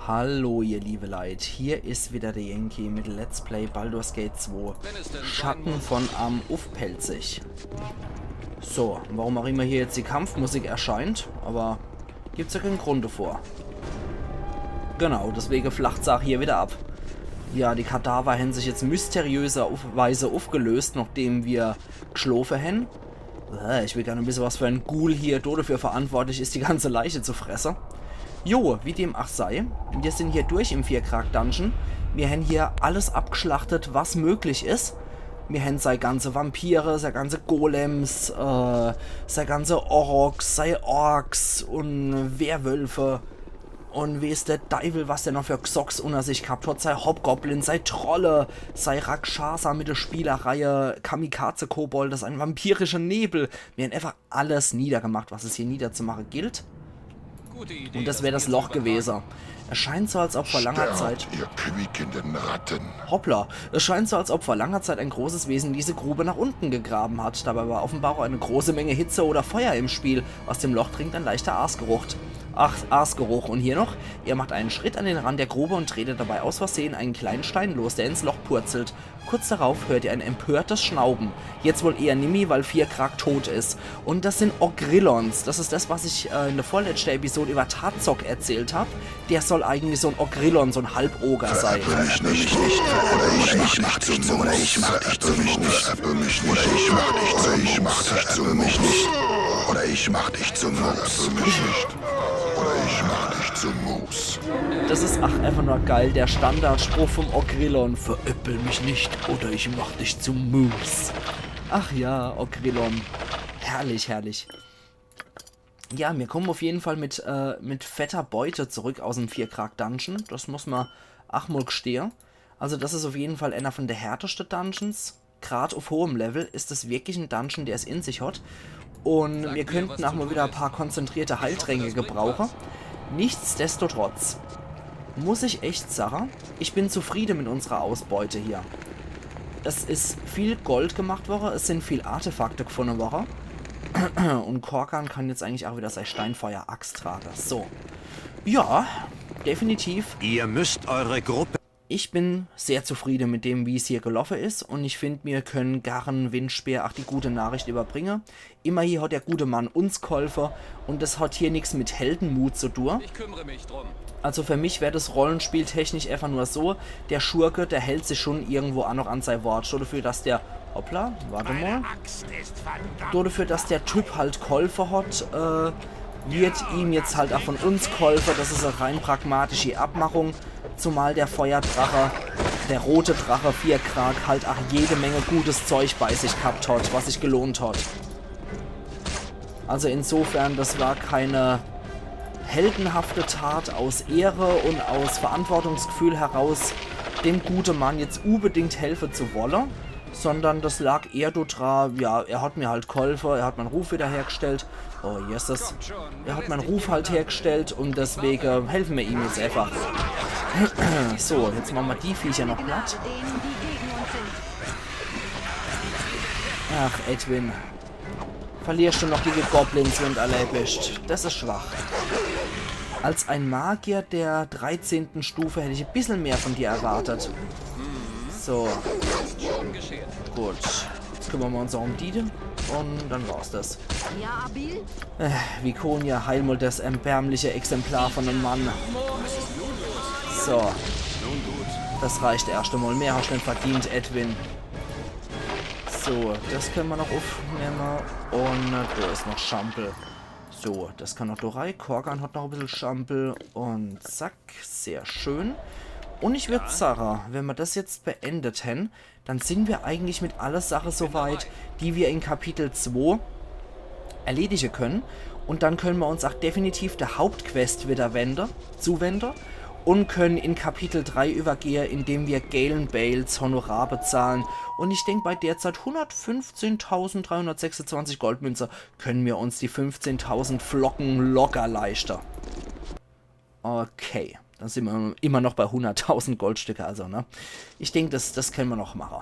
Hallo ihr liebe Leute, hier ist wieder der Yankee mit Let's Play Baldur's Gate 2 Schatten von Am Ufpelzig. So, warum auch immer hier jetzt die Kampfmusik erscheint, aber gibt's ja keinen Grund davor. Genau, deswegen flacht Sache hier wieder ab. Ja, die Kadaver haben sich jetzt mysteriöserweise aufgelöst, nachdem wir geschlafen haben. Ich will gerne ein bisschen was für ein Ghoul hier dafür verantwortlich ist, die ganze Leiche zu fressen. Jo, wie dem auch sei, wir sind hier durch im Vierkrag-Dungeon. Wir haben hier alles abgeschlachtet, was möglich ist. Wir haben seine ganze Vampire, seine ganze Golems, seine ganze Oroks, seine Orks und Werwölfe. Und wie ist der Teufel, was der noch für Xox unter sich gehabt hat, sei Hobgoblin, sei Trolle, sei Rakshasa mit der Spielerreihe, Kamikaze-Kobold, das ist ein vampirischer Nebel. Wir haben einfach alles niedergemacht, was es hier niederzumachen gilt. Und das wäre das Loch gewesen. Es scheint so, als ob vor langer Zeit... ihr quiekenden Ratten. Hoppla. Es scheint so, als ob vor langer Zeit ein großes Wesen diese Grube nach unten gegraben hat. Dabei war offenbar auch eine große Menge Hitze oder Feuer im Spiel. Aus dem Loch dringt ein leichter Aasgeruch. Und hier noch, ihr macht einen Schritt an den Rand der Grube und tretet dabei aus Versehen einen kleinen Stein los, der ins Loch purzelt. Kurz darauf hört ihr ein empörtes Schnauben. Jetzt wohl eher Nimi, weil Vierkrag tot ist. Und das sind Ogrillons. Das ist das, was ich in der vorletzten Episode über Tarzok erzählt habe. Der soll eigentlich so ein Ogrillon, so ein Halboger sein. Ich mach dich zu Moos. Ich mach dich zu Moos. Oder ich mach dich zu Moos. Das ist einfach nur geil, der Standardspruch vom Ogrillon. Veräppel mich nicht oder ich mach dich zu Moos. Ach ja, Ogrillon. Herrlich, herrlich. Ja, wir kommen auf jeden Fall mit fetter Beute zurück aus dem Vierkrag-Dungeon. Das muss man auch mal gestehen. Also das ist auf jeden Fall einer von der härtesten Dungeons. Gerade auf hohem Level ist es wirklich ein Dungeon, der es in sich hat. Und wir könnten auch mal wieder ein paar konzentrierte Heiltränke gebrauchen. Nichtsdestotrotz muss ich echt sagen, ich bin zufrieden mit unserer Ausbeute hier. Es ist viel Gold gemacht worden, es sind viel Artefakte gefunden worden. Und Korkan kann jetzt eigentlich auch wieder sein Steinfeuer-Axt tragen. So. Ja, definitiv. Ihr müsst eure Gruppe... Ich bin sehr zufrieden mit dem, wie es hier gelaufen ist. Und ich finde, wir können Garren, Windspeer, auch die gute Nachricht überbringen. Immer hier hat der gute Mann uns geholfen. Und das hat hier nichts mit Heldenmut zu tun. Ich kümmere mich drum. Also für mich wäre das Rollenspiel technisch einfach nur so. Der Schurke, der hält sich schon irgendwo auch noch an sein Wort. Schon dafür, dass der... Hoppla, warte mal. Nur dafür, dass der Typ halt geholfen hat, wird ihm jetzt halt auch von uns geholfen. Das ist eine rein pragmatische Abmachung. Zumal der Feuerdrache, der rote Drache Vierkrag, halt auch jede Menge gutes Zeug bei sich gehabt hat, was sich gelohnt hat. Also insofern, das war keine heldenhafte Tat aus Ehre und aus Verantwortungsgefühl heraus, dem guten Mann jetzt unbedingt helfen zu wollen, sondern das lag eher daran, ja, er hat mir halt geholfen, er hat meinen Ruf wiederhergestellt. Oh, hier ist das. Er hat meinen Ruf halt hergestellt und deswegen helfen wir ihm jetzt einfach. So, jetzt machen wir die Viecher noch platt. Ach, Edwin. Verlierst du noch die Goblins, wenn du alle erwischt. Das ist schwach. Als ein Magier der 13. Stufe hätte ich ein bisschen mehr von dir erwartet. So. Gut. Jetzt kümmern wir uns auch um die. Und dann war's das. Vikonia, Heilmut, das erbärmliche Exemplar von einem Mann. So. Das reicht erst einmal. Mehr hast du nicht verdient, Edwin. So, das können wir noch aufnehmen. Und da ist noch Schampel. So, das kann noch Dorei. Korgan hat noch ein bisschen Schampel. Und zack, sehr schön. Und ich würde sagen, wenn wir das jetzt beendet hätten, dann sind wir eigentlich mit aller Sache soweit, die wir in Kapitel 2 erledigen können. Und dann können wir uns auch definitiv der Hauptquest wieder zuwenden und können in Kapitel 3 übergehen, indem wir Galen Bales Honorar bezahlen. Und ich denke, bei derzeit 115.326 Goldmünze können wir uns die 15.000 Flocken locker leisten. Okay. Dann sind wir immer noch bei 100.000 Goldstücke, also, ne? Ich denke, das können wir noch machen.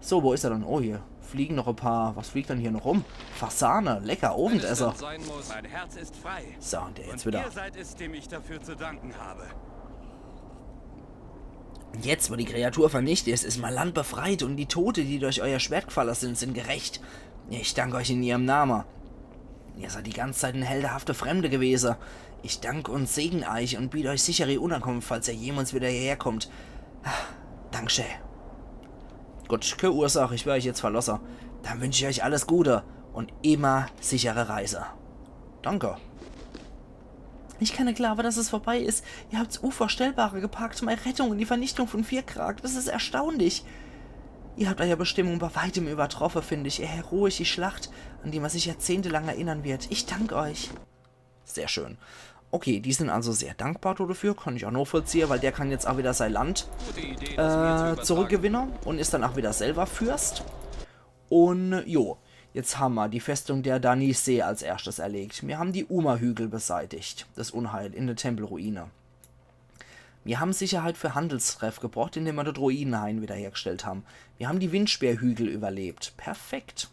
So, wo ist er dann? Oh, hier fliegen noch ein paar... Was fliegt denn hier noch rum? Fasane, lecker, Ofenesser. Mein Herz ist frei. So, und der jetzt Und wieder... ihr seid es, dem ich dafür zu danken habe. Jetzt, wo die Kreatur vernichtet ist, ist mein Land befreit und die Tote, die durch euer Schwert gefallen sind, sind gerecht. Ich danke euch in ihrem Namen. Ihr seid die ganze Zeit ein heldenhafte Fremde gewesen. Ich danke und segne euch und biete euch sichere Unterkunft, falls ihr jemals wieder hierher kommt. Dankeschön. Gut, keine Ursache, ich werde euch jetzt verlassen. Dann wünsche ich euch alles Gute und immer sichere Reise. Danke. Ich kann nicht glauben, dass es vorbei ist. Ihr habt das Unvorstellbare gepackt, meine Rettung und die Vernichtung von Vierkrag. Das ist erstaunlich. Ihr habt eure Bestimmung bei weitem übertroffen, finde ich. Ihr heroisch die Schlacht, an die man sich jahrzehntelang erinnern wird. Ich danke euch. Sehr schön. Okay, die sind also sehr dankbar dafür. Kann ich auch nachvollziehen, weil der kann jetzt auch wieder sein Land zurückgewinnen und ist dann auch wieder selber Fürst. Und jo, jetzt haben wir die Festung der Danisee als erstes erlegt. Wir haben die Uma-Hügel beseitigt, das Unheil in der Tempelruine. Wir haben Sicherheit für Handelstreff gebraucht, indem wir das Ruinenhain wiederhergestellt haben. Wir haben die Windsperrhügel überlebt. Perfekt.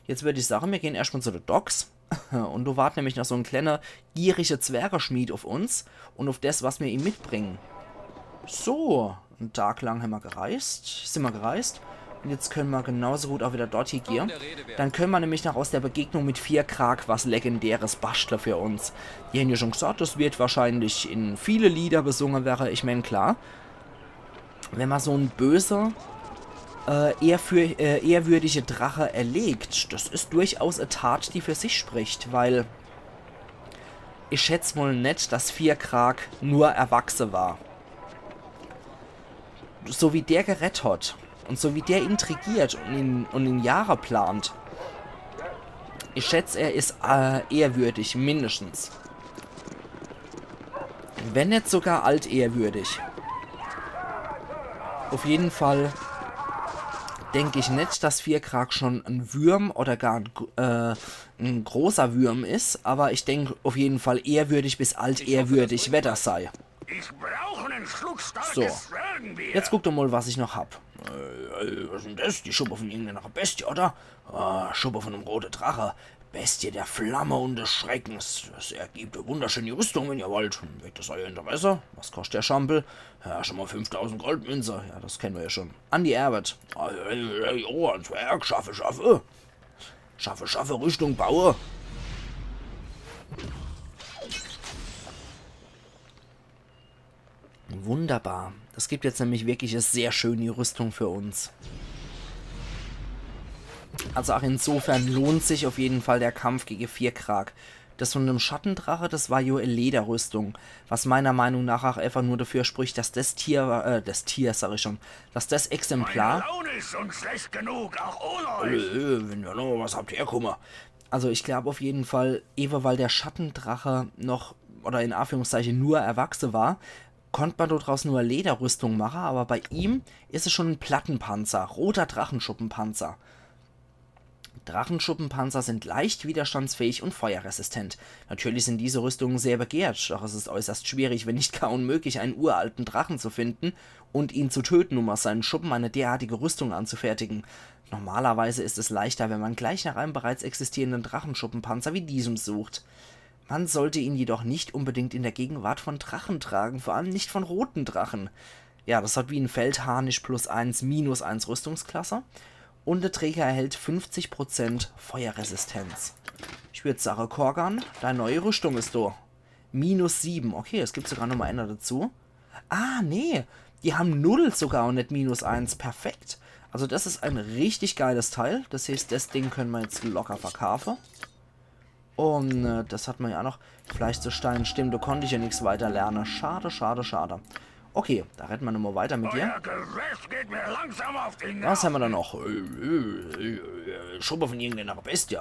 Jetzt würde ich sagen, wir gehen erstmal zu den Docks. Und du wartet nämlich noch so ein kleiner, gieriger Zwergerschmied auf uns und auf das, was wir ihm mitbringen. So, einen Tag lang sind wir gereist. Und jetzt können wir genauso gut auch wieder dort hier gehen. Dann können wir nämlich noch aus der Begegnung mit Vierkrag was Legendäres basteln für uns. Die haben ja schon gesagt, das wird wahrscheinlich in viele Lieder besungen werden. Ich meine, klar, wenn man so einen böse, ehrwürdige Drache erlegt, das ist durchaus eine Tat, die für sich spricht, weil ich schätze wohl nicht, dass Vierkrag nur erwachsen war. So wie der gerettet hat und so wie der intrigiert und in Jahre plant, ich schätze, er ist ehrwürdig, mindestens. Wenn nicht sogar altehrwürdig. Auf jeden Fall denke ich nicht, dass Vierkrag schon ein Würm oder gar ein großer Würm ist, aber ich denke auf jeden Fall ehrwürdig bis altehrwürdig, wer das sei. So, jetzt guck doch mal, was ich noch hab. Was ist denn das? Die Schuppe von irgendeiner Bestie, oder? Schuppe von einem roten Drache. Bestie der Flamme und des Schreckens. Das ergibt eine wunderschöne Rüstung, wenn ihr wollt. Weckt das euer Interesse? Was kostet der Schampel? Ja, schon mal 5000 Goldmünze. Ja, das kennen wir ja schon. Andi Erbert. Oh, ein Zwerg. Schaffe. Schaffe, Rüstung baue. Wunderbar. Das gibt jetzt nämlich wirklich eine sehr schöne Rüstung für uns. Also auch insofern lohnt sich auf jeden Fall der Kampf gegen Vierkrag. Das von einem Schattendrache, das war ja eine Lederrüstung. Was meiner Meinung nach auch einfach nur dafür spricht, dass das Tier, dass das Exemplar... Meine Laune ist schon schlecht genug, auch ohne euch. Wenn ihr noch was habt, herkommen. Also ich glaube auf jeden Fall, eben weil der Schattendrache noch, oder in Anführungszeichen nur erwachsen war, konnte man daraus nur eine Lederrüstung machen, aber bei ihm ist es schon ein Plattenpanzer, roter Drachenschuppenpanzer. Drachenschuppenpanzer sind leicht widerstandsfähig und feuerresistent. Natürlich sind diese Rüstungen sehr begehrt, doch es ist äußerst schwierig, wenn nicht gar unmöglich, einen uralten Drachen zu finden und ihn zu töten, um aus seinen Schuppen eine derartige Rüstung anzufertigen. Normalerweise ist es leichter, wenn man gleich nach einem bereits existierenden Drachenschuppenpanzer wie diesem sucht. Man sollte ihn jedoch nicht unbedingt in der Gegenwart von Drachen tragen, vor allem nicht von roten Drachen. Ja, das hat wie ein Feldharnisch +1, -1 Rüstungsklasse. Und der Träger erhält 50% Feuerresistenz. Ich würde sagen, Korgan, deine neue Rüstung ist da. -7. Okay, es gibt sogar nochmal einer dazu. Ah, nee. Die haben 0 sogar und nicht -1. Perfekt. Also das ist ein richtig geiles Teil. Das heißt, das Ding können wir jetzt locker verkaufen. Und das hat man ja auch noch. Fleisch zu Stein. Stimmt, da konnte ich ja nichts weiter lernen. Schade. Okay, da retten wir nochmal weiter mit dir. Was haben wir da noch? Schuppe von irgendeiner Bestie.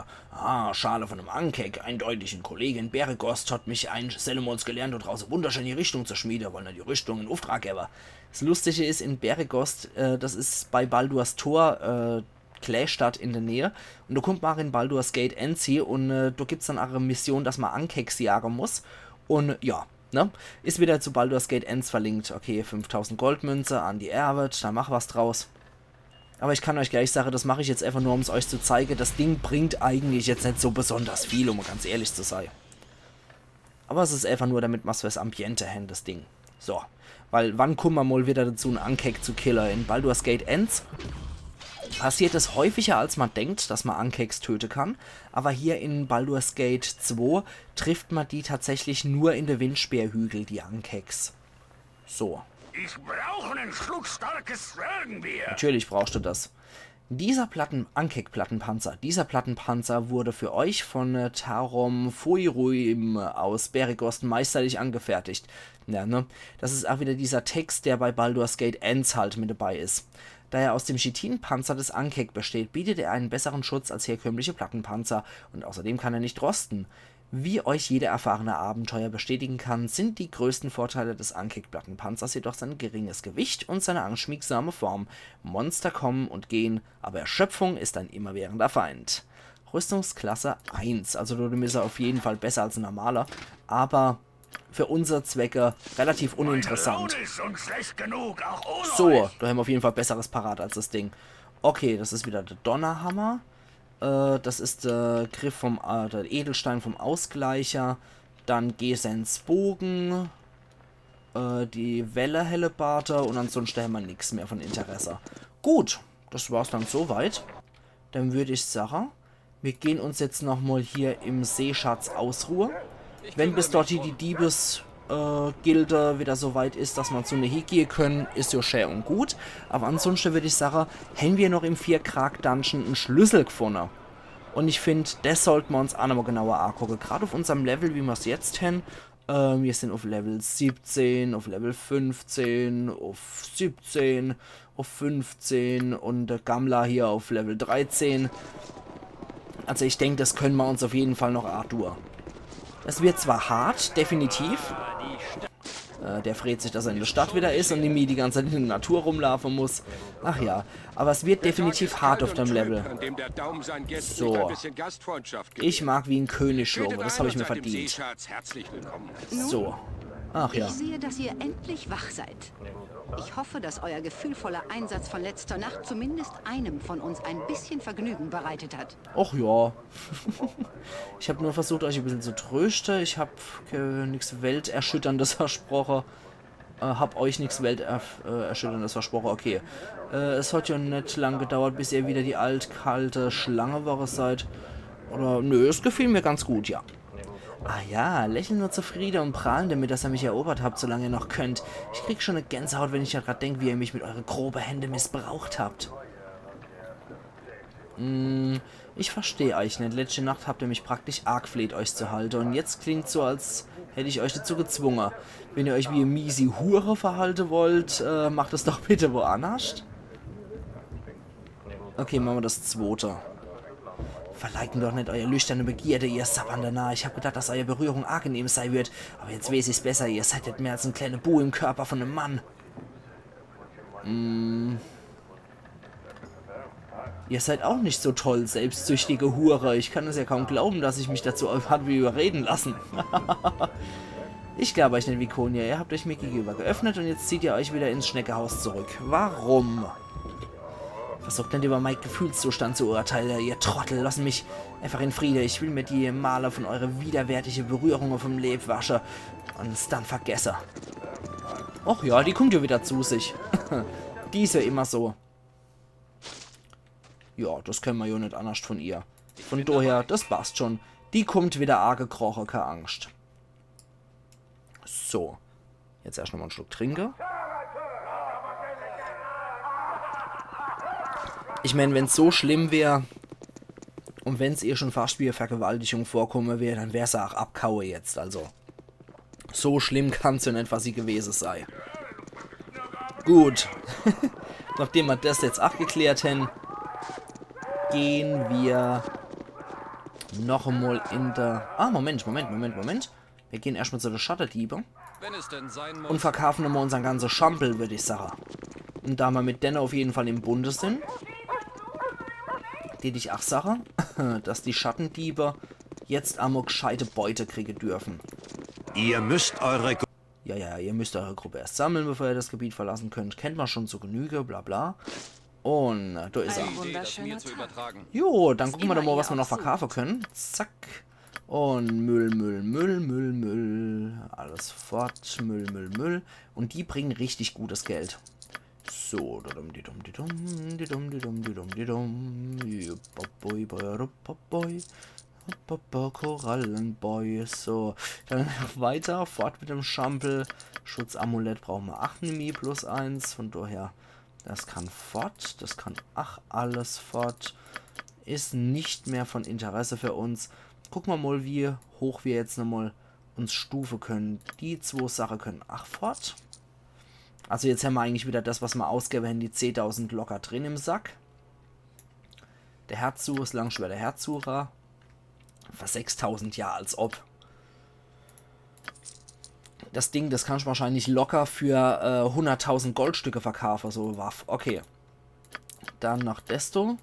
Schale von einem Ankeck. Eindeutig ein Kollege in Beregost hat mich ein Sellemons gelernt und draußen wunderschön die Richtung zu schmieden, wollen ja die Rüstung in Auftrag geben. Das Lustige ist, in Beregost, das ist bei Baldur's Tor, Klästadt in der Nähe. Und da kommt man auch in Baldur's Gate Enzi und da gibt es dann auch eine Mission, dass man Ankecks jagen muss. Und ja, ne? Ist wieder zu Baldur's Gate Ends verlinkt. Okay, 5000 Goldmünze an die Erbert, da mach was draus. Aber ich kann euch gleich sagen, das mache ich jetzt einfach nur, um es euch zu zeigen. Das Ding bringt eigentlich jetzt nicht so besonders viel, um ganz ehrlich zu sein. Aber es ist einfach nur, damit man es fürs Ambiente hält, das Ding. So, weil wann kommen wir mal wieder dazu, einen Ankek zu killen? In Baldur's Gate Ends passiert es häufiger, als man denkt, dass man Ankeks töten kann. Aber hier in Baldur's Gate 2 trifft man die tatsächlich nur in den Windspeerhügel, die Ankeks. So. Ich brauche einen Schluck starkes Zwergenbier. Natürlich brauchst du das. Dieser Ankek-Plattenpanzer, dieser Plattenpanzer wurde für euch von Tarom Foiruim aus Beregost meisterlich angefertigt. Ja, ne? Das ist auch wieder dieser Text, der bei Baldur's Gate Ends halt mit dabei ist. Da er aus dem Chitinpanzer des Ankek besteht, bietet er einen besseren Schutz als herkömmliche Plattenpanzer und außerdem kann er nicht rosten. Wie euch jeder erfahrene Abenteuer bestätigen kann, sind die größten Vorteile des Ankek-Plattenpanzers jedoch sein geringes Gewicht und seine anschmiegsame Form. Monster kommen und gehen, aber Erschöpfung ist ein immerwährender Feind. Rüstungsklasse 1, also Dodom ist er auf jeden Fall besser als ein normaler, aber für unsere Zwecke relativ uninteressant. So, da haben wir auf jeden Fall besseres parat als das Ding. Okay, das ist wieder der Donnerhammer. Das ist der Griff vom der Edelstein vom Ausgleicher. Dann Gesens Bogen. Die Welle Hellebarter. Und ansonsten haben wir nichts mehr von Interesse. Gut, das war's dann soweit. Dann würde ich sagen, wir gehen uns jetzt nochmal hier im Seeschatz ausruhen. Wenn bis dort die Diebesgilde wieder so weit ist, dass man zu einer gehen können, ist ja schön und gut. Aber ansonsten würde ich sagen, haben wir noch im 4-Krag-Dungeon einen Schlüssel gefunden. Und ich finde, das sollten wir uns auch nochmal genauer angucken. Gerade auf unserem Level, wie wir es jetzt haben. Wir sind auf Level 17, auf Level 15, auf 17, auf 15 und der Gammler hier auf Level 13. Also ich denke, das können wir uns auf jeden Fall noch Arthur. Es wird zwar hart, definitiv. Der freut sich, dass er in der Stadt wieder ist und nämlich die ganze Zeit in der Natur rumlaufen muss. Ach ja, aber es wird definitiv hart auf dem Level. So. Ich mag wie ein König schlagen, das habe ich mir verdient. So. Ach ja. Ich sehe, dass ihr endlich wach seid. Ich hoffe, dass euer gefühlvoller Einsatz von letzter Nacht zumindest einem von uns ein bisschen Vergnügen bereitet hat. Ach ja. Ich habe nur versucht, euch ein bisschen zu trösten. Ich habe nichts Welterschütterndes versprochen. Hab euch nichts Welterschütterndes versprochen. Okay. Es hat ja nicht lang gedauert, bis ihr wieder die altkalte Schlange seid. Oder nö, es gefiel mir ganz gut, ja. Ah ja, lächeln nur zufrieden und prahlen damit, dass ihr mich erobert habt, solange ihr noch könnt. Ich krieg schon eine Gänsehaut, wenn ich gerade denke, wie ihr mich mit euren groben Händen missbraucht habt. Ich verstehe euch nicht. Letzte Nacht habt ihr mich praktisch arg fleht, euch zu halten. Und jetzt klingt so, als hätte ich euch dazu gezwungen. Wenn ihr euch wie eine miese Hure verhalten wollt, macht es doch bitte woanders. Okay, machen wir das zweite. Verleiten doch nicht euer lüsterne Begierde, ihr sabbernde Narr. Ich hab gedacht, dass eure Berührung angenehm sein wird. Aber jetzt weiß ich's besser. Ihr seid nicht mehr als ein kleiner Bu im Körper von einem Mann. Ihr seid auch nicht so toll, selbstsüchtige Hure. Ich kann es ja kaum glauben, dass ich mich dazu habe überreden lassen. Ich glaube euch nicht, Vikonia. Ihr habt euch mir gegenüber geöffnet und jetzt zieht ihr euch wieder ins Schneckehaus zurück. Warum? Versucht nicht über meinen Gefühlszustand zu urteilen, ihr Trottel. Lassen mich einfach in Friede. Ich will mir die Male von eurer widerwärtigen Berührung vom Leben waschen und es dann vergessen. Och ja, die kommt ja wieder zu sich. Die ist ja immer so. Ja, das können wir ja nicht anders von ihr. Von daher, das passt schon. Die kommt wieder arg gekrochen, keine Angst. So. Jetzt erst nochmal einen Schluck trinken. Ich meine, wenn es so schlimm wäre und wenn es ihr schon fast wie eine Vergewaltigung vorkommen wäre, dann wäre es auch abkaue jetzt. Also, so schlimm kann es ja nicht, was sie gewesen sei. Gut. Nachdem wir das jetzt abgeklärt haben, gehen wir noch einmal in der... Ah, Moment. Wir gehen erstmal zu der Schatterdiebe und verkaufen immer unseren ganzen Schampel, würde ich sagen. Und da wir mit denen auf jeden Fall im Bunde sind, die ich auch sage, dass die Schattendiebe jetzt einmal gescheite Beute kriegen dürfen. Ihr müsst eure... Ja, ihr müsst eure Gruppe erst sammeln, bevor ihr das Gebiet verlassen könnt. Kennt man schon zur Genüge, bla bla. Und da ist er. Wunderschöner Tag. Jo, dann gucken wir doch mal, was wir noch verkaufen können. Zack. Und Müll. Alles fort. Müll. Und die bringen richtig gutes Geld. So. Korallenboy. So. Dann weiter. Fort mit dem Schampel. Schutzamulett brauchen wir 8 Nemi plus 1. Von daher, das kann fort. Das kann alles fort. Ist nicht mehr von Interesse für uns. Gucken wir mal, wie hoch wir jetzt nochmal uns stufen können. Die 2 Sachen können fort. Also jetzt haben wir eigentlich wieder das, was wir ausgeben, haben die 10.000 locker drin im Sack. Der Herzsucher ist langschwer der Herzsucher. Für 6.000, ja, als ob. Das Ding, das kann ich wahrscheinlich locker für 100.000 Goldstücke verkaufen, so Waff. Okay. Dann noch desto.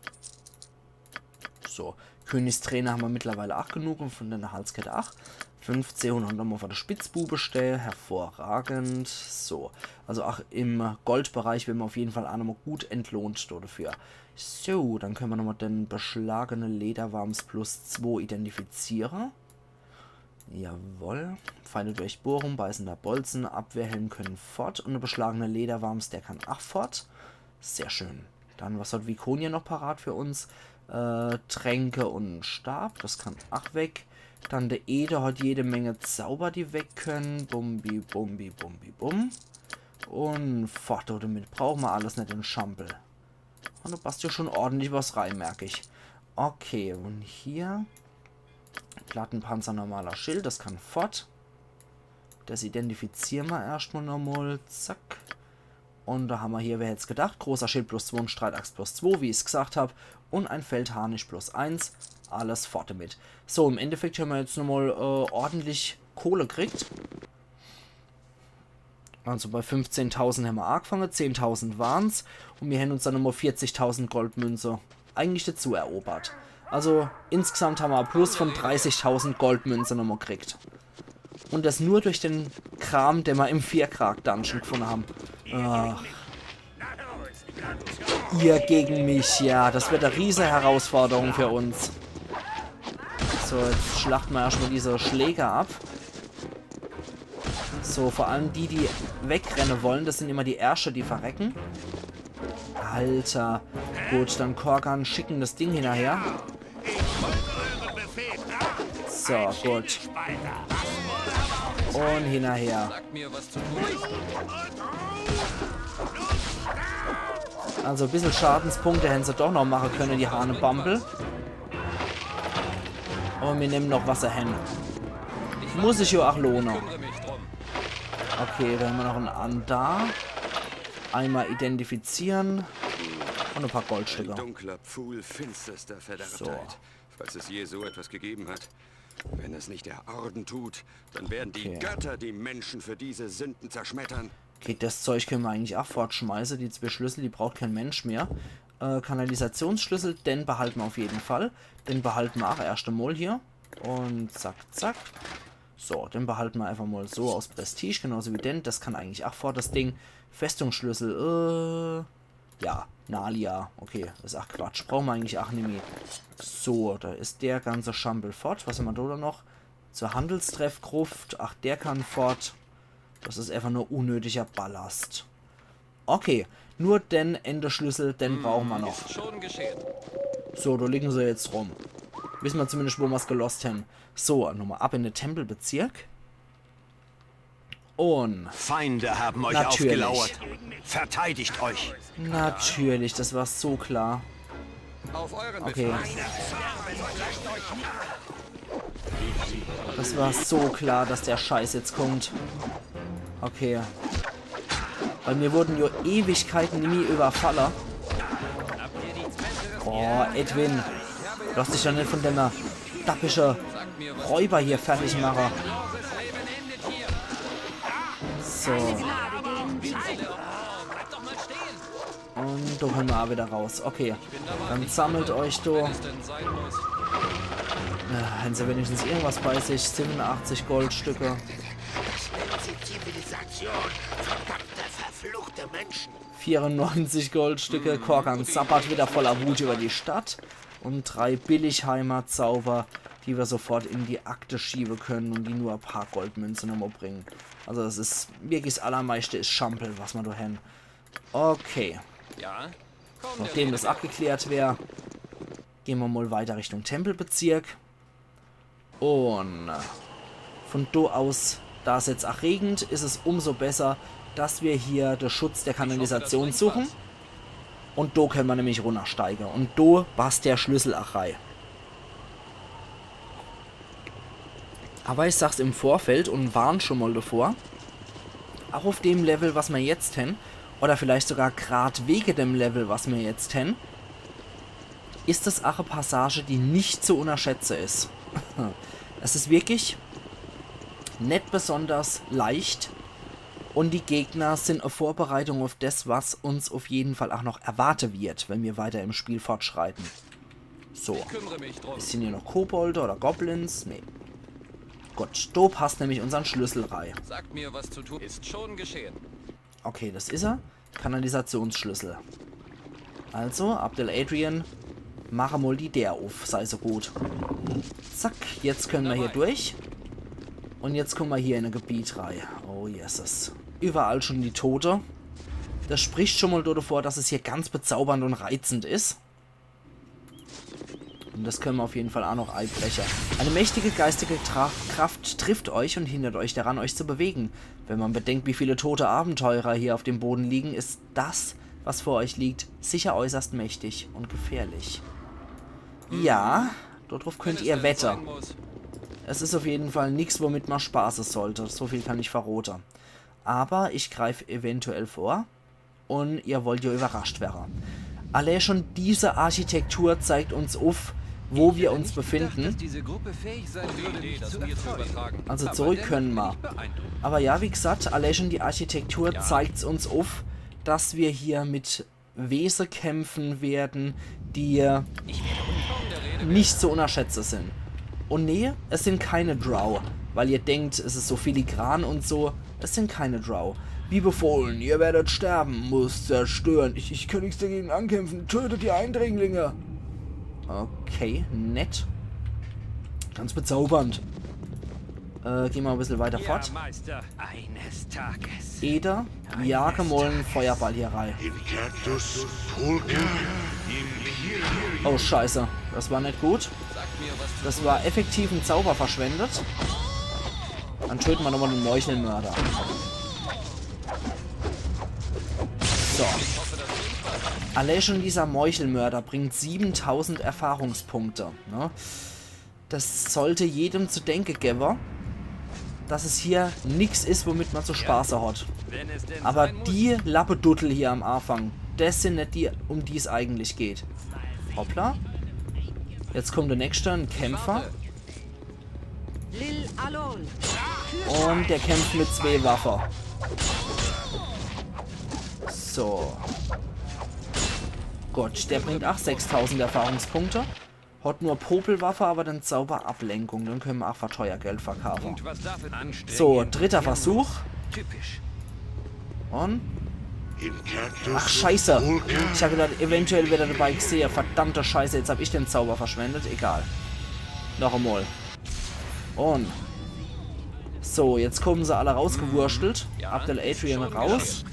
So. Königstrainer haben wir mittlerweile 8 genug und von der Halskette 8. 15 und nochmal von der Spitzbube stellen. Hervorragend. So. Also auch im Goldbereich werden wir auf jeden Fall auch nochmal gut entlohnt dafür. So, dann können wir nochmal den beschlagene Lederwams plus 2 identifizieren. Jawohl. Feinde durchbohren, beißender Bolzen, Abwehrhelm können fort. Und eine beschlagene Lederwams, der kann fort. Sehr schön. Dann, was hat Vikonia noch parat für uns? Tränke und Stab, das kann weg. Dann der Eder hat jede Menge Zauber, die weg können. Bumbi. Und fort damit brauchen wir alles nicht in Schampel. Und da passt ja schon ordentlich was rein, merke ich. Okay, und hier Plattenpanzer, normaler Schild, das kann fort. Das identifizieren wir erstmal nochmal. Zack. Und da haben wir hier, wer hätte es gedacht, großer Schild plus 2 und Streitaxt plus 2, wie ich es gesagt habe. Und ein Feldharnisch plus 1. Alles fort damit. So, im Endeffekt haben wir jetzt nochmal ordentlich Kohle gekriegt. Also bei 15.000 haben wir angefangen, 10.000 waren es. Und wir haben uns dann nochmal 40.000 Goldmünze eigentlich dazu erobert. Also insgesamt haben wir ein Plus von 30.000 Goldmünze nochmal gekriegt. Und das nur durch den Kram, den wir im Vierkrag-Dungeon gefunden haben. Ach. Ihr gegen mich, ja. Das wird eine riesige Herausforderung für uns. So, jetzt schlachten wir erstmal diese Schläger ab. So, vor allem die, die wegrennen wollen, das sind immer die Ärsche, die verrecken. Alter. Gut, dann Korgan schicken das Ding hinterher. So, gut. Und hinterher. Also ein bisschen Schadenspunkte hätten sie doch noch machen können, die Hahnebambel. Und wir nehmen noch Wasser hin. Muss ich ja auch lohnen. Okay, da haben wir noch einen Andar. Einmal identifizieren. Und ein paar Goldstücke. Ein dunkler Pfuhl finsterster Verderbtheit. So. Falls es je so etwas gegeben hat. Wenn es nicht der Orden tut, dann werden die Götter die Menschen für diese Sünden zerschmettern. Okay, das Zeug können wir eigentlich auch fortschmeißen. Die 2 Schlüssel, die braucht kein Mensch mehr. Kanalisationsschlüssel, den behalten wir auf jeden Fall. Den behalten wir auch erst einmal hier. Und zack, zack. So, den behalten wir einfach mal so aus Prestige, genauso wie den. Das kann eigentlich auch fort, das Ding. Festungsschlüssel, ja, Nalia. Okay, das ist auch Quatsch. Brauchen wir eigentlich auch nicht mehr. So, da ist der ganze Schampel fort. Was haben wir da noch? Zur Handelstreffgruft. Ach, der kann fort. Das ist einfach nur unnötiger Ballast. Okay, nur den Endeschlüssel, den brauchen wir noch. So, da liegen sie jetzt rum. Wissen wir zumindest, wo wir es gelost haben. So, nochmal ab in den Tempelbezirk. Und Feinde haben euch natürlich aufgelauert. Verteidigt euch. Natürlich, das war so klar. Okay. Das war so klar, dass der Scheiß jetzt kommt. Okay. Weil mir wurden ja Ewigkeiten nie überfallen. Oh, Edwin. Lass dich doch nicht von dem dappischen Räuber hier fertig machen. So. Und da können wir auch wieder raus. Okay. Dann sammelt euch da. Haben sie wenigstens irgendwas bei sich? 87 Goldstücke. 94 Goldstücke. Korgan zappert wieder voller Wut über die Stadt. Und 3 Billigheimer Zauber. die wir sofort in die Akte schieben können und die nur ein paar Goldmünzen nochmal bringen. Also das ist wirklich das Allermeiste ist Schampel, was wir da haben. Okay. Ja? Nachdem das abgeklärt wäre, gehen wir mal weiter Richtung Tempelbezirk. Und von da aus, da es jetzt auch regnet, ist es umso besser, dass wir hier den Schutz der Kanalisation suchen. Und da können wir nämlich runtersteigen. Und da passt der Schlüssel auch rein. Aber ich sag's im Vorfeld und warn schon mal davor. Auch auf dem Level, was wir jetzt haben, oder vielleicht sogar gerade wegen dem Level, was wir jetzt haben, ist das auch eine Passage, die nicht zu unterschätzen ist. Es ist wirklich nicht besonders leicht und die Gegner sind eine Vorbereitung auf das, was uns auf jeden Fall auch noch erwarten wird, wenn wir weiter im Spiel fortschreiten. So, sind hier noch Kobolde oder Goblins? Nee. Gut, da passt nämlich unseren Schlüssel rein. Sagt mir, was zu tun ist. Schon geschehen. Okay, das ist er. Kanalisationsschlüssel. Also, Abdel Adrian, mache mal die der auf, sei so gut. Zack, jetzt können wir hier durch. Und jetzt kommen wir hier in ein Gebiet rein. Oh, Jesus. Überall schon die Tote. Das spricht schon mal davor, dass es hier ganz bezaubernd und reizend ist. Und das können wir auf jeden Fall auch noch einbrechen. Eine mächtige geistige Kraft trifft euch und hindert euch daran, euch zu bewegen. Wenn man bedenkt, wie viele tote Abenteurer hier auf dem Boden liegen, ist das, was vor euch liegt, sicher äußerst mächtig und gefährlich. Ja, darauf könnt ihr wetten. Es ist auf jeden Fall nichts, womit man spaßen sollte. So viel kann ich verraten. Aber ich greife eventuell vor und ihr wollt ja überrascht werden. Allein schon diese Architektur zeigt uns auf, wo wir uns befinden. Also zurück können wir. Aber ja, wie gesagt, allein schon die Architektur zeigt es uns auf, dass wir hier mit Wesen kämpfen werden, die nicht zu unterschätzen sind. Und nee, es sind keine Drow, weil ihr denkt, es ist so filigran und so. Es sind keine Drow. Wie befohlen, ihr werdet sterben, muss zerstören. Ich kann nichts dagegen ankämpfen. Tötet die Eindringlinge. Okay, nett. Ganz bezaubernd. Gehen wir ein bisschen weiter fort. Meister eines Tages. Eder, jage mal einen Feuerball hier rein. Oh, scheiße. Das war nicht gut. Das war effektiv ein Zauber verschwendet. Dann töten wir nochmal den Meuchelmörder. So. Allein schon dieser Meuchelmörder bringt 7000 Erfahrungspunkte. Ne? Das sollte jedem zu denken geben, dass es hier nichts ist, womit man zu Spaß hat. Aber die Lappeduttel hier am Anfang, das sind nicht die, um die es eigentlich geht. Hoppla. Jetzt kommt der nächste, ein Kämpfer. Und der kämpft mit 2 Waffen. So. Gut, der bringt auch 6000 Erfahrungspunkte. Hat nur Popelwaffe, aber dann Zauberablenkung. Dann können wir auch für teuer Geld verkaufen. So, dritter Versuch. Und? Ach, scheiße. Ich habe gedacht, eventuell wird er dabei gesehen. Verdammte Scheiße, jetzt habe ich den Zauber verschwendet. Egal. Noch einmal. Und. So, jetzt kommen sie alle rausgewurstelt. Abdel Adrian raus.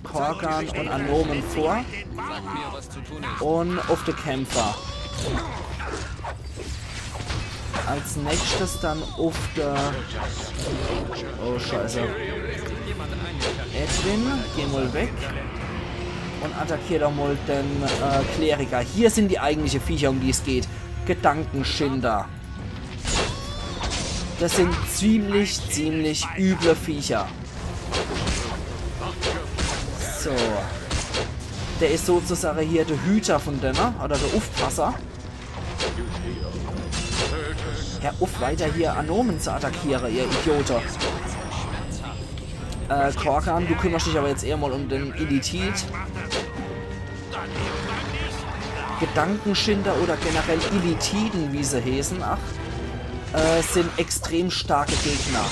Korgan und Anomen vor. Und auf den Kämpfer. Als nächstes dann auf der... Oh, scheiße. Edwin, geh mal weg. Und attackier doch mal den Kleriker. Hier sind die eigentliche Viecher, um die es geht. Gedankenschinder. Das sind ziemlich üble Viecher. So. Der ist sozusagen hier der Hüter von denen, oder der Aufpasser. Hör auf, weiter hier Anomen zu attackieren, ihr Idioten. Korkan, du kümmerst dich aber jetzt eher mal um den Elitit. Gedankenschinder oder generell Elitiden, wie sie heißen, sind extrem starke Gegner.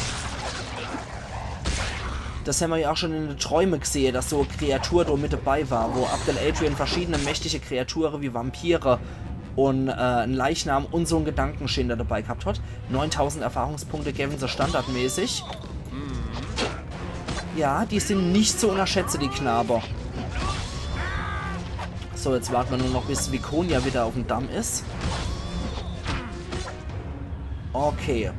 Das haben wir ja auch schon in den Träumen gesehen, dass so eine Kreatur da mit dabei war, wo Abdel Adrian verschiedene mächtige Kreaturen wie Vampire und einen Leichnam und so einen Gedankenschinder dabei gehabt hat. 9000 Erfahrungspunkte geben sie standardmäßig. Ja, die sind nicht zu unterschätzen, die Knaber. So, jetzt warten wir nur noch, bis Viconia wieder auf dem Damm ist. Okay.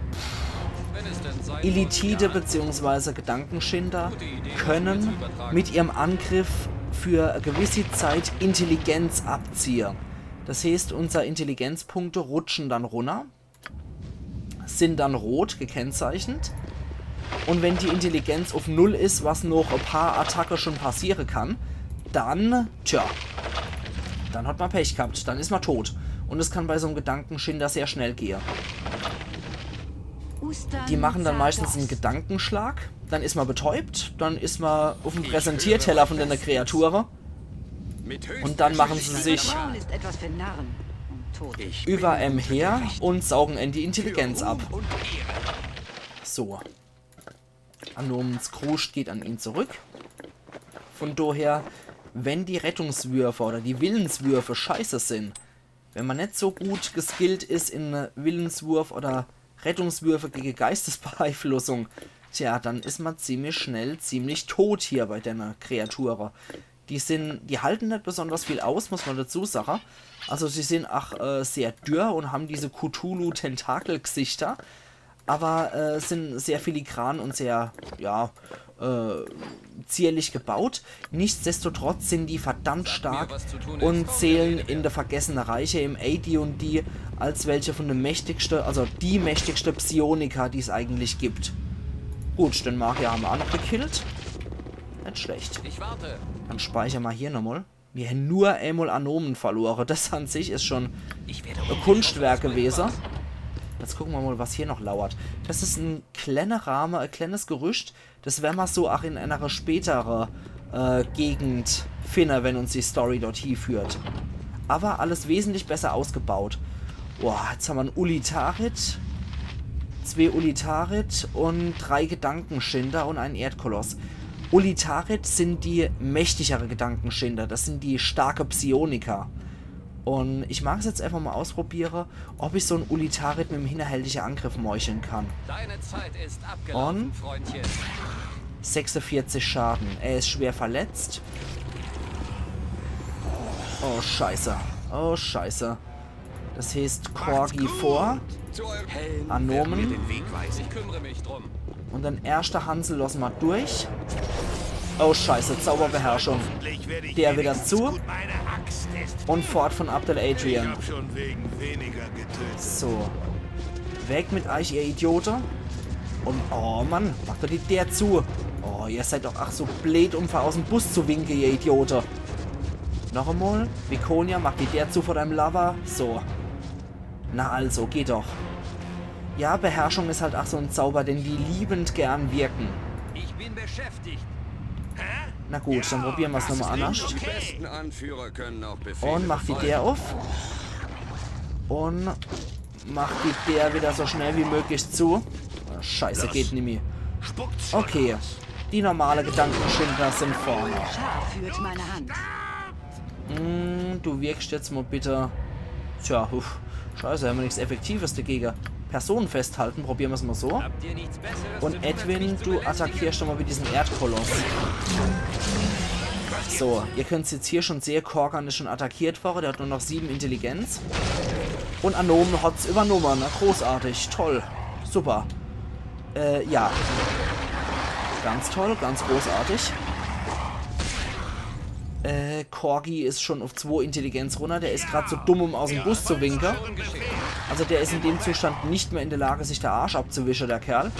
Illithide bzw. Gedankenschinder können mit ihrem Angriff für eine gewisse Zeit Intelligenz abziehen. Das heißt, unsere Intelligenzpunkte rutschen dann runter, sind dann rot gekennzeichnet. Und wenn die Intelligenz auf 0 ist, was noch ein paar Attacken schon passieren kann, dann, tja, dann hat man Pech gehabt, dann ist man tot. Und es kann bei so einem Gedankenschinder sehr schnell gehen. Die machen dann meistens einen Gedankenschlag, dann ist man betäubt, dann ist man auf dem Präsentierteller von der Kreatur und dann machen sie sich über M her und saugen in die Intelligenz ab. So. Anomens Kruscht geht an ihn zurück. Von daher, wenn die Rettungswürfe oder die Willenswürfe scheiße sind, wenn man nicht so gut geskillt ist in Willenswurf oder Rettungswürfe gegen Geistesbeeinflussung, tja, dann ist man ziemlich schnell ziemlich tot hier bei der Kreatur. Die halten nicht besonders viel aus, muss man dazu sagen. Also sie sind auch sehr dürr und haben diese Cthulhu-Tentakel-Gesichter, aber sind sehr filigran und sehr, ja, zierlich gebaut. Nichtsdestotrotz sind die verdammt stark und zählen in der Vergessenen Reiche im AD&D als welche von den mächtigsten, also die mächtigste Psionika, die es eigentlich gibt. Gut, den Magier haben wir auch noch gekillt. Nicht schlecht. Dann speichern wir hier nochmal. Wir haben nur einmal Anomen verloren. Das an sich ist schon ein Kunstwerk gewesen. Jetzt gucken wir mal, was hier noch lauert. Das ist ein kleiner Rahmen, ein kleines Gerücht. Das werden wir so auch in einer späteren Gegend finden, wenn uns die Story dort hinführt. Aber alles wesentlich besser ausgebaut. Boah, jetzt haben wir einen Ulitarit, 2 Ulitarit und 3 Gedankenschinder und einen Erdkoloss. Ulitarit sind die mächtigere Gedankenschinder. Das sind die starke Psioniker. Und ich mag es jetzt einfach mal ausprobieren, ob ich so ein Ulitarit mit einem hinterhältigen Angriff meucheln kann. Deine Zeit ist abgelaufen, Und Freundchen. 46 Schaden. Er ist schwer verletzt. Oh, scheiße. Oh, scheiße. Das heißt Corgi vor. Anomen. Ich kümmere mich drum. Und dann erster Hansel lassen wir durch. Oh, scheiße. Zauberbeherrschung. Der wieder zu. Und fort von Abdel Adrian. So. Weg mit euch, ihr Idioten. Und, oh Mann, macht doch die der zu. Oh, ihr seid doch ach so blöd, um aus dem Bus zu winken, ihr Idioten. Noch einmal. Viconia, macht die der zu vor deinem Lava. So. Na also, geht doch. Ja, Beherrschung ist halt ach so ein Zauber, den die liebend gern wirken. Ich bin beschäftigt. Na gut, dann probieren wir es nochmal anders. Die besten Anführer können auch Befehle Und macht die befolgen. der auf. Und macht die der wieder so schnell wie möglich zu. Oh, scheiße, geht nicht mehr. Okay, die normale Gedankenschinder sind vorne. Scharf führt meine Hand. Du wirkst jetzt mal bitte... Tja, scheiße, haben wir nichts Effektives dagegen. Personen festhalten, probieren wir es mal so. Habt ihr nichts Besseres Und zu tun, als Edwin, mich zu du belästigen? attackierst schon mal mit diesem Erdkoloss. So, ihr könnt es jetzt hier schon sehen, Korgan ist schon attackiert worden, der hat nur noch 7 Intelligenz. Und Anomen hat es übernommen, na, großartig, toll, super. Ja. Ganz toll, ganz großartig. Corgi ist schon auf 2 Intelligenz runter, der ist gerade so dumm, um aus dem Bus zu winken. Also der ist in dem Zustand nicht mehr in der Lage, sich der Arsch abzuwischen, der Kerl.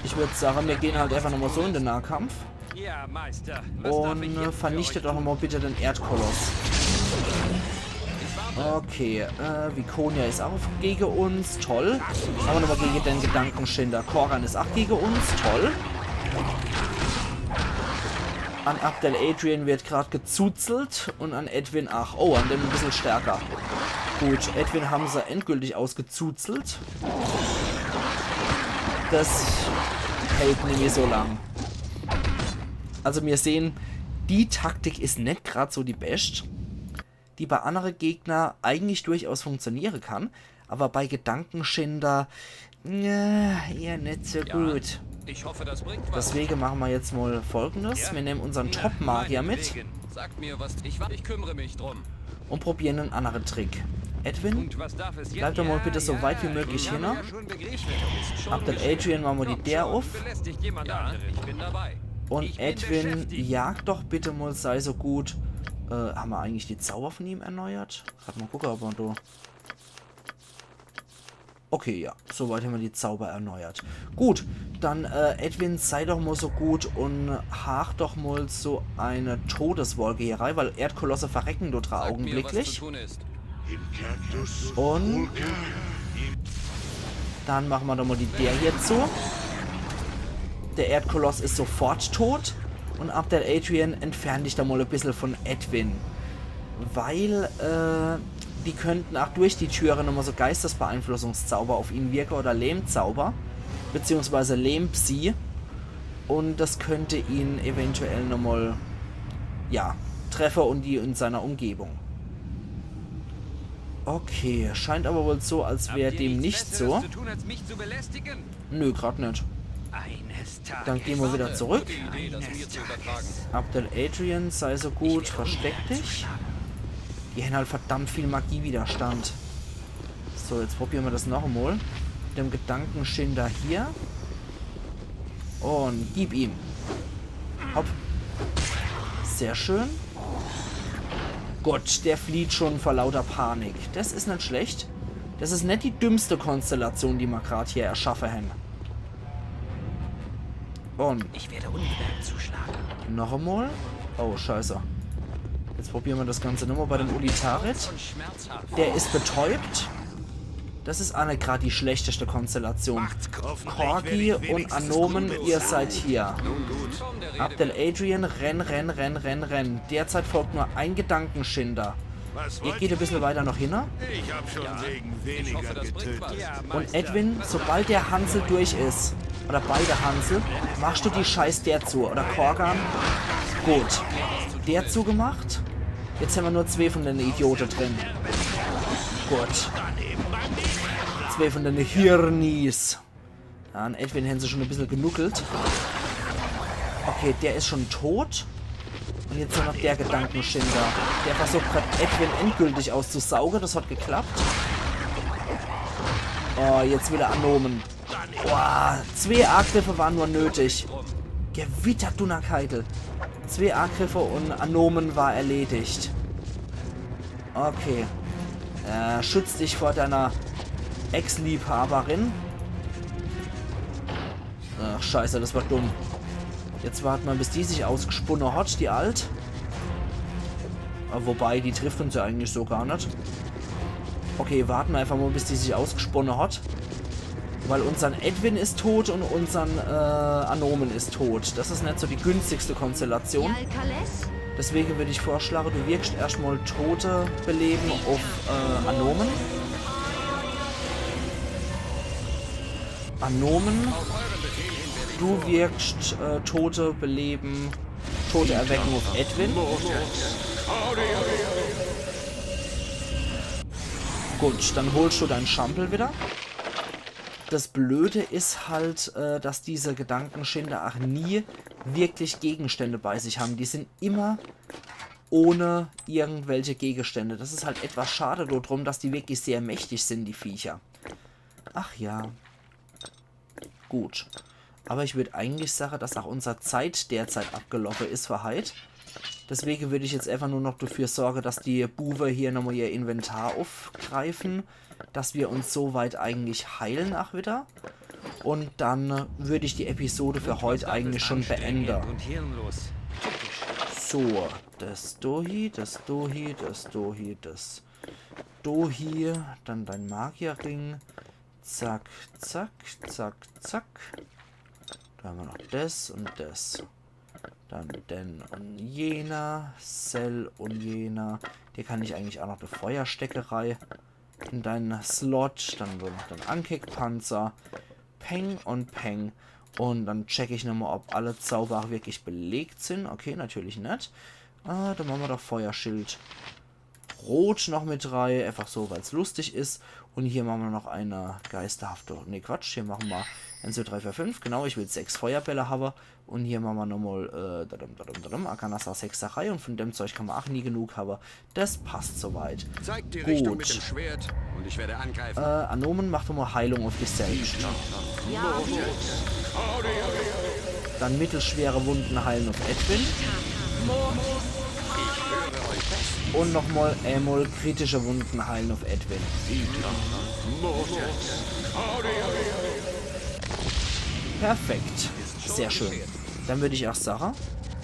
Ich würde sagen, wir gehen halt einfach nochmal so in den Nahkampf. Ja, Meister. Was darf ich Und jetzt vernichtet für doch euch nochmal bitte den Erdkoloss. Okay, Viconia ist auch gegen uns, toll. Aber nochmal gegen den Gedankenschinder. Korgan ist auch gegen uns, toll. An Abdel Adrian wird gerade gezuzelt und an Edwin, ach, oh, an dem ein bisschen stärker. Gut, Edwin haben sie endgültig ausgezuzelt. Das hält nicht mehr so lang. Also wir sehen, Die Taktik ist nicht gerade so die beste, die bei anderen Gegnern eigentlich durchaus funktionieren kann, aber bei Gedankenschinder eher nicht so gut. Ich hoffe, das bringt was. Deswegen machen wir jetzt mal Folgendes. Wir nehmen unseren Top-Magier mit Sagt mir, was ich kümmere mich drum. und probieren einen anderen Trick. Edwin, Und was darf es bleib doch mal bitte so weit wie möglich hin. Ab den Adrian machen wir die der auf. Belästigt jemand anderen. Ich bin dabei. Und Ich bin Edwin, beschäftigt. jag doch bitte mal, sei so gut. Haben wir eigentlich die Zauber von ihm erneuert? Gerade mal gucken, ob wir da... Okay, ja. Soweit haben wir die Zauber erneuert. Gut, dann Edwin, sei doch mal so gut und hach doch mal so eine Todeswolke hier rein, weil Erdkolosse verrecken dort Sag mir, was zu augenblicklich. tun ist. Und dann machen wir doch mal die der hier zu. Der Erdkoloss ist sofort tot. Und ab der Adrian entferne dich da mal ein bisschen von Edwin. Weil die könnten auch durch die Türe nochmal so Geistesbeeinflussungszauber auf ihn wirken oder Lehmzauber. Beziehungsweise Lehmpsi. Und das könnte ihn eventuell nochmal, ja, treffen und die in seiner Umgebung. Okay, scheint aber wohl so, als wäre Habt ihr dem nichts nicht Besseres so. zu tun, als mich zu belästigen? Nö, gerade nicht. Eines Tages. Dann gehen wir wieder zurück. Gute Idee, das mir zu übertragen. Abdel Adrian, sei so gut, versteck dich. Die haben halt verdammt viel Magiewiderstand. So, jetzt probieren wir das noch einmal. Mit dem Gedankenschinder hier. Und gib ihm. Hopp. Sehr schön. Gott, der flieht schon vor lauter Panik. Das ist nicht schlecht. Das ist nicht die dümmste Konstellation, die wir gerade hier erschaffen haben. Und Ich werde unbemerkt zuschlagen. noch einmal. Oh, scheiße. Jetzt probieren wir das Ganze nochmal bei dem Ulitarit. Und schmerzhaft. Der ist betäubt. Das ist auch gerade die schlechteste Konstellation. Corgi und Anomen, ihr seid hier. Komm, der Rede Abdel Adrian, renn. Derzeit folgt nur ein Gedankenschinder. Ihr geht ein bisschen weiter noch hin. Ich hab schon wegen Ich hoffe, weniger das bringt getötet. was. Und Edwin, sobald der Hansel durch ist, oder beide Hansel, machst du die scheiß der zu. Oder Korgan. Gut. Der zugemacht. Jetzt haben wir nur 2 von den Idioten drin. Gut. 2 von den Hirnis. Ja, an Edwin haben sie schon ein bisschen genuckelt. Okay, der ist schon tot. Und jetzt nur noch der Gedankenschinder. Der versucht gerade Edwin endgültig auszusaugen. Das hat geklappt. Oh, jetzt wieder Anomen. Boah, 2 Arggriffe waren nur nötig. Gewittert, du Keitel. 2 Arggriffe und Anomen war erledigt. Okay. Schütz dich vor deiner Ex-Liebhaberin. Ach, scheiße, das war dumm. Jetzt warten wir, bis die sich ausgesponnen hat, die Alt. Wobei, die trifft uns ja eigentlich so gar nicht. Okay, warten wir einfach mal, bis die sich ausgesponnen hat. Weil unser Edwin ist tot und unser Anomen ist tot. Das ist nicht so die günstigste Konstellation. Jalkales? Deswegen würde ich vorschlagen, du wirkst erstmal Tote beleben auf Anomen. Anomen. Du wirkst Tote beleben, Tote erwecken auf Edwin. Gut, dann holst du deinen Schampel wieder. Das Blöde ist halt, dass diese Gedankenschinder auch nie wirklich Gegenstände bei sich haben. Die sind immer ohne irgendwelche Gegenstände. Das ist halt etwas schade darum, dass die wirklich sehr mächtig sind, die Viecher. Ach ja. Gut. Aber ich würde eigentlich sagen, dass auch unsere Zeit derzeit abgelaufen ist für heute. Deswegen würde ich jetzt einfach nur noch dafür sorgen, dass die Buwe hier nochmal ihr Inventar aufgreifen. Dass wir uns soweit eigentlich heilen auch wieder. Und dann würde ich die Episode für heute eigentlich schon beenden. Und hirnlos. So, das Dohi, das Dohi, das Dohi, das Dohi, dann dein Magierring. Zack, zack, zack, zack. Da haben wir noch das und das. Dann den und jener, Cell und jener. Hier kann ich eigentlich auch noch eine Feuersteckerei in deinen Slot. Dann nur noch den Ankickpanzer. Peng und Peng. Und dann checke ich nochmal, ob alle Zauber auch wirklich belegt sind. Okay, natürlich nicht. Dann machen wir doch Feuerschild Rot noch mit 3. Einfach so, weil es lustig ist. Und hier machen wir noch eine geisterhafte... Ne, Quatsch. Hier machen wir 1, 2, 3, 4, 5. Genau, ich will 6 Feuerbälle haben. Und hier machen wir nochmal Arkanasas Hexerei. Und von dem Zeug kann man auch nie genug haben. Das passt soweit. Zeig die Richtung mit dem Schwert und ich werde angreifen. Anomen macht mal Heilung auf dich selbst. Ja, gut. Dann mittelschwere Wunden heilen auf Edwin. Und nochmal einmal kritische Wunden heilen auf Edwin. Perfekt. Sehr schön. Dann würde ich auch sagen,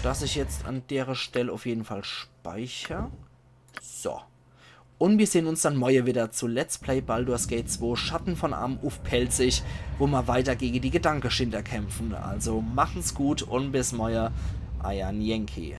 dass ich jetzt an der Stelle auf jeden Fall speichere. So. Und wir sehen uns dann morgen wieder zu Let's Play Baldur's Gate 2 Schatten von Am Pelzig, wo wir weiter gegen die Gedankenschinder kämpfen. Also machen's gut und bis morgen. Euer Yankee.